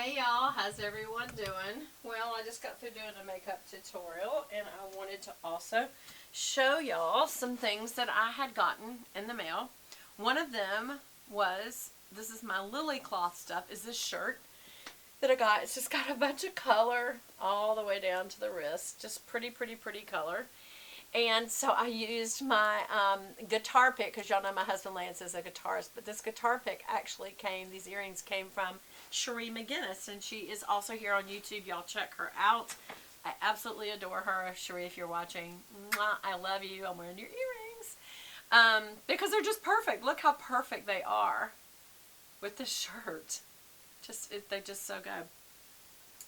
Hey y'all, how's everyone doing? Well, I just got through doing a makeup tutorial and I wanted to also show y'all some things that I had gotten in the mail. One of them was, this is my Lilicloth stuff, is this shirt that I got. It's just got a bunch of color all the way down to the wrist. Just pretty color. And so I used my guitar pick, because y'all know my husband Lance is a guitarist, but this guitar pick actually these earrings came from Cherie McGinnis, and she is also here on YouTube. Y'all check her out. I absolutely adore her. Cherie, if you're watching, mwah, I love you. I'm wearing your earrings. Because they're just perfect. Look how perfect they are with this shirt. They just so good.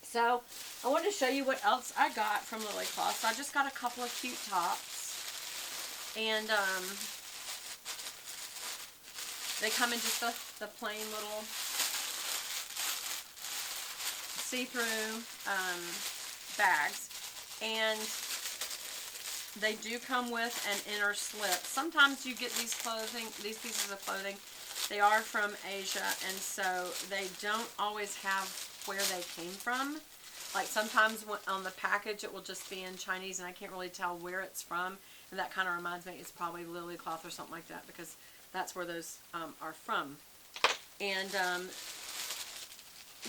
So, I wanted to show you what else I got from Lilicloth. So, I just got a couple of cute tops. And, they come in just the plain little see-through bags. And they do come with an inner slip. Sometimes you get these pieces of clothing, they are from Asia, and so they don't always have where they came from. Like sometimes on the package it will just be in Chinese and I can't really tell where it's from, and that kind of reminds me it's probably Lilicloth or something like that, because that's where those are from. And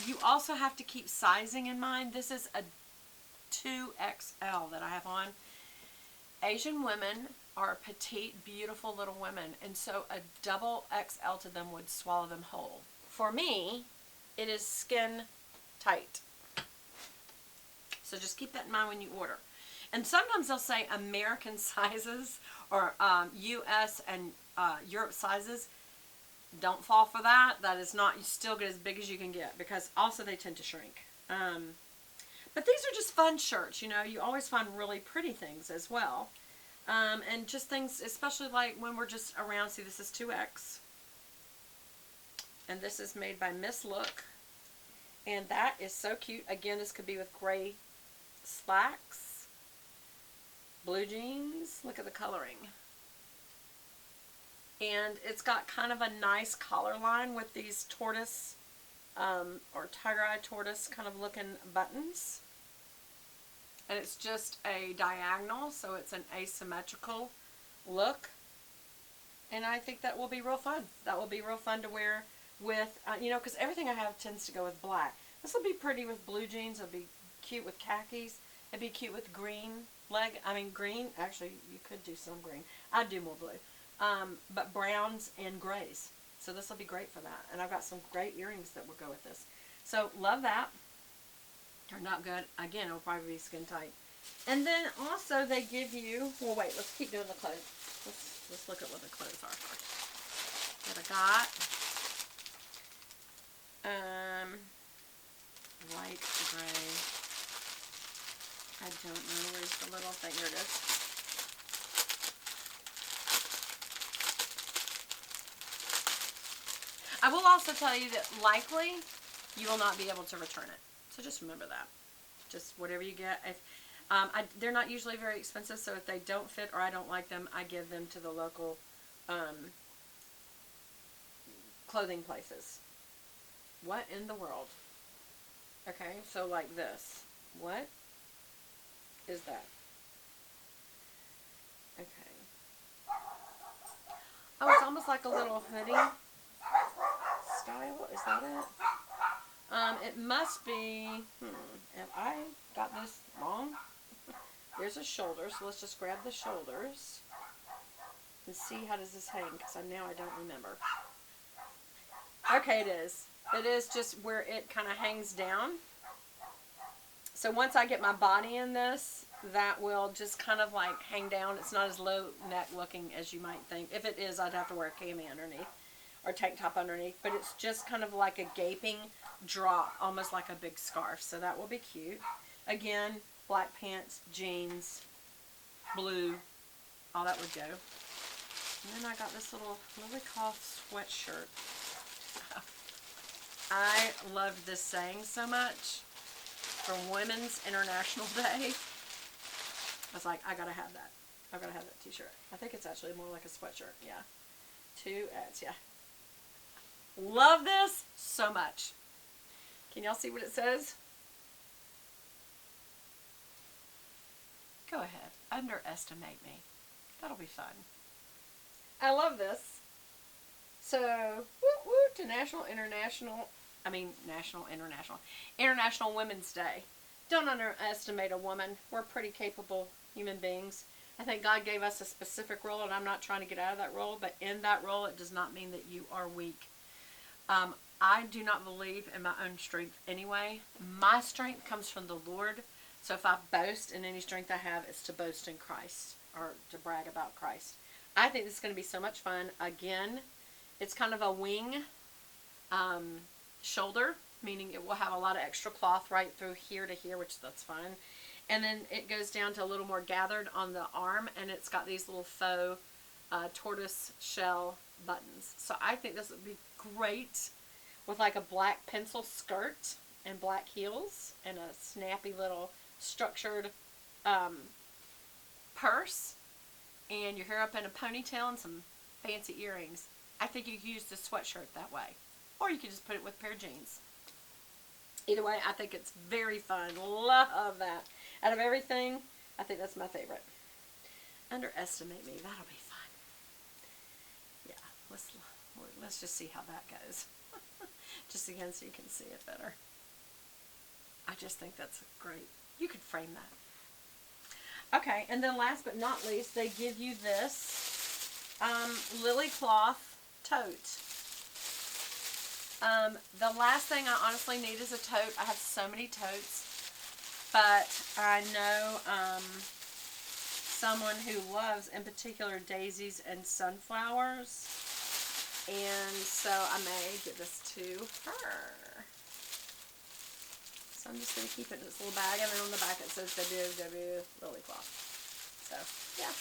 you also have to keep sizing in mind. This is a 2XL that I have on. Asian women are petite, beautiful little women, and so a double XL to them would swallow them whole. For me, it is skin tight. So just keep that in mind when you order. And sometimes they'll say American sizes or US and Europe sizes. Don't fall for that. That is not, you still get as big as you can get, because also they tend to shrink. But these are just fun shirts, you know. You always find really pretty things as well. And just things, especially like when we're just around. See, this is 2X. And this is made by Miss Look. And that is so cute. Again, this could be with gray slacks, blue jeans. Look at the coloring. And it's got kind of a nice collar line with these tortoise or tiger eye tortoise kind of looking buttons. And it's just a diagonal, so it's an asymmetrical look. And I think that will be real fun. That will be real fun to wear with, you know, because everything I have tends to go with black. This will be pretty with blue jeans. It'll be cute with khakis. It'd be cute with green. Green. Actually, you could do some green. I'd do more blue. But browns and grays. So this will be great for that. And I've got some great earrings that will go with this. So, love that. Turned out good. Again, it'll probably be skin tight. And then also they give you, well, wait, let's keep doing the clothes. Let's look at what the clothes are first. What I got. Light gray. I don't know. Where's the little thing? Here it is. I will also tell you that likely you will not be able to return it. So just remember that. Just whatever you get. If they're not usually very expensive, so if they don't fit or I don't like them, I give them to the local clothing places. What in the world? Okay, so like this. What is that? Okay. Oh, it's almost like a little hoodie style. Is that it? It must be, have I got this wrong? There's a shoulder, so let's just grab the shoulders and see how does this hang, because now I don't remember. Okay, it is. It is just where it kind of hangs down. So once I get my body in this, that will just kind of like hang down. It's not as low neck looking as you might think. If it is, I'd have to wear a cami underneath or tank top underneath, but it's just kind of like a gaping drop, almost like a big scarf. So that will be cute. Again, black pants, jeans, blue, all that would go. And then I got this little Lilicloth sweatshirt. I loved this saying so much. For Women's International Day, I was like, I gotta have that. I've gotta have that t-shirt. I think it's actually more like a sweatshirt. Yeah. 2X, yeah. Love this so much. Can y'all see what it says? Go ahead. Underestimate me. That'll be fun. I love this. So, woo woo to International Women's Day. Don't underestimate a woman. We're pretty capable human beings. I think God gave us a specific role, and I'm not trying to get out of that role, but in that role, it does not mean that you are weak. I do not believe in my own strength anyway. My strength comes from the Lord. So if I boast in any strength I have, it's to boast in Christ or to brag about Christ. I think this is going to be so much fun. Again, it's kind of a wing shoulder, meaning it will have a lot of extra cloth right through here to here, which that's fun. And then it goes down to a little more gathered on the arm, and it's got these little faux tortoise shell buttons. So I think this would be great with like a black pencil skirt and black heels and a snappy little structured purse, and your hair up in a ponytail and some fancy earrings. I think you could use the sweatshirt that way, or you could just put it with a pair of jeans. Either way, I think it's very fun. Love that. Out of everything, I think that's my favorite. Underestimate me. That'll be fun. Yeah, let's just see how that goes. Just again so you can see it better. I just think that's great. You could frame that. Okay, and then last but not least, they give you this Lilicloth Tote. The last thing I honestly need is a tote. I have so many totes, but I know someone who loves, in particular, daisies and sunflowers, and so I may give this to her. So I'm just going to keep it in this little bag, and then on the back it says WW Lilicloth. So, yeah.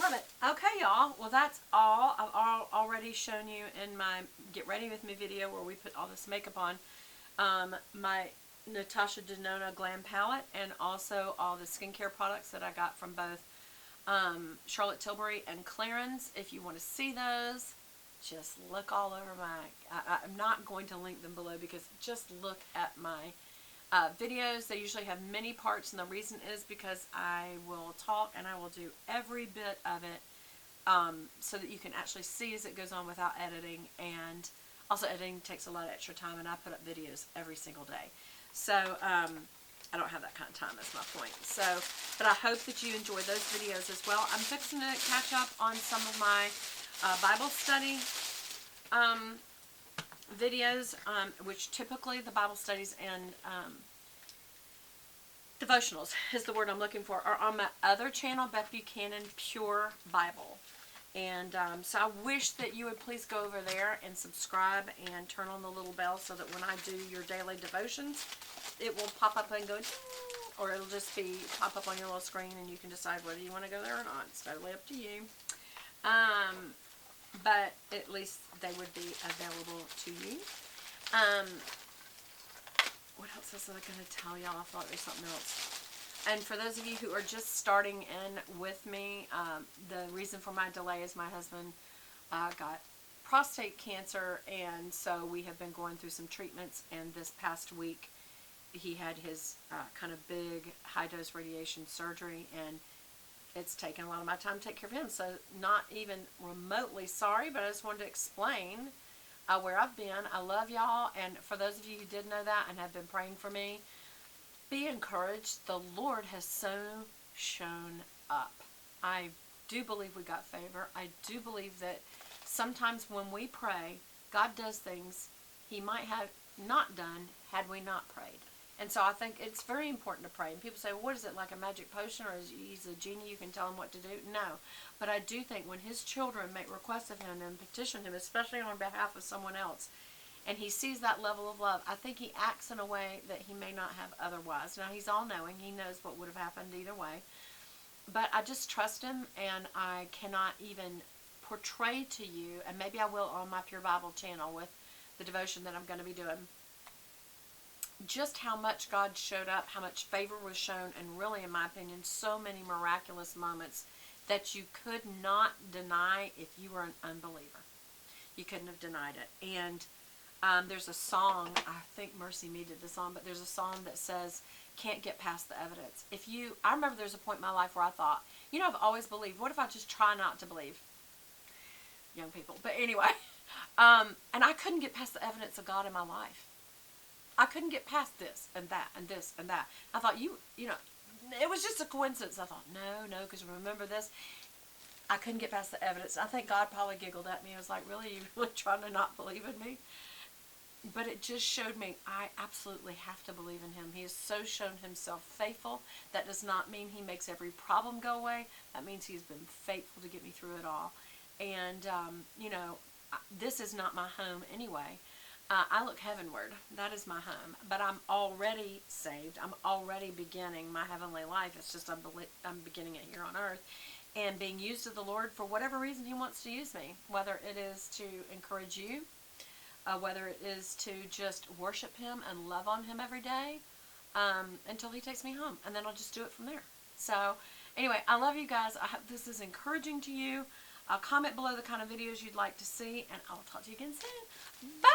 Love it. Okay, y'all. Well, that's all. I've already shown you in my Get Ready With Me video where we put all this makeup on. My Natasha Denona Glam Palette, and also all the skincare products that I got from both Charlotte Tilbury and Clarins. If you want to see those, just look all over I'm not going to link them below, because just look at my videos. They usually have many parts, and the reason is because I will talk and I will do every bit of it so that you can actually see as it goes on without editing. And also, editing takes a lot of extra time, and I put up videos every single day. So I don't have that kind of time, that's my point. So, but I hope that you enjoy those videos as well. I'm fixing to catch up on some of my Bible study videos, which typically the Bible studies and devotionals is the word I'm looking for, are on my other channel, Beth Buchanan Pure Bible. And so I wish that you would please go over there and subscribe and turn on the little bell so that when I do your daily devotions, it will pop up and go, or it'll just pop up on your little screen, and you can decide whether you want to go there or not. It's totally up to you. But at least they would be available to you. What else was I going to tell y'all? I thought there was something else. And for those of you who are just starting in with me, the reason for my delay is my husband got prostate cancer, and so we have been going through some treatments, and this past week he had his kind of big high-dose radiation surgery, and it's taken a lot of my time to take care of him. So not even remotely sorry, but I just wanted to explain where I've been. I love y'all, and for those of you who did know that and have been praying for me, be encouraged. The Lord has so shown up. I do believe we got favor. I do believe that sometimes when we pray, God does things He might have not done had we not prayed. And so I think it's very important to pray. And people say, well, what is it, like a magic potion, or is He's a genie, you can tell Him what to do? No. But I do think when His children make requests of Him and petition Him, especially on behalf of someone else, and He sees that level of love, I think He acts in a way that He may not have otherwise. Now, He's all-knowing. He knows what would have happened either way. But I just trust Him, and I cannot even portray to you, and maybe I will on my Pure Bible channel with the devotion that I'm going to be doing, just how much God showed up, how much favor was shown, and really, in my opinion, so many miraculous moments that you could not deny if you were an unbeliever. You couldn't have denied it. And There's a song, I think Mercy Me did the song, but there's a song that says, can't get past the evidence. I remember there's a point in my life where I thought, I've always believed. What if I just try not to believe? Young people. But anyway, and I couldn't get past the evidence of God in my life. I couldn't get past this and that and this and that. I thought, it was just a coincidence. I thought, no, because remember this? I couldn't get past the evidence. I think God probably giggled at me. I was like, really? You really trying to not believe in me? But it just showed me I absolutely have to believe in him. He has so shown himself faithful. That does not mean he makes every problem go away. That means he's been faithful to get me through it all. And, this is not my home anyway. I look heavenward. That is my home. But I'm already saved. I'm already beginning my heavenly life. It's just I'm beginning it here on earth. And being used of the Lord for whatever reason he wants to use me. Whether it is to encourage you. Whether it is to just worship him and love on him every day. Until he takes me home. And then I'll just do it from there. So, anyway, I love you guys. I hope this is encouraging to you. Comment below the kind of videos you'd like to see. And I'll talk to you again soon. Bye!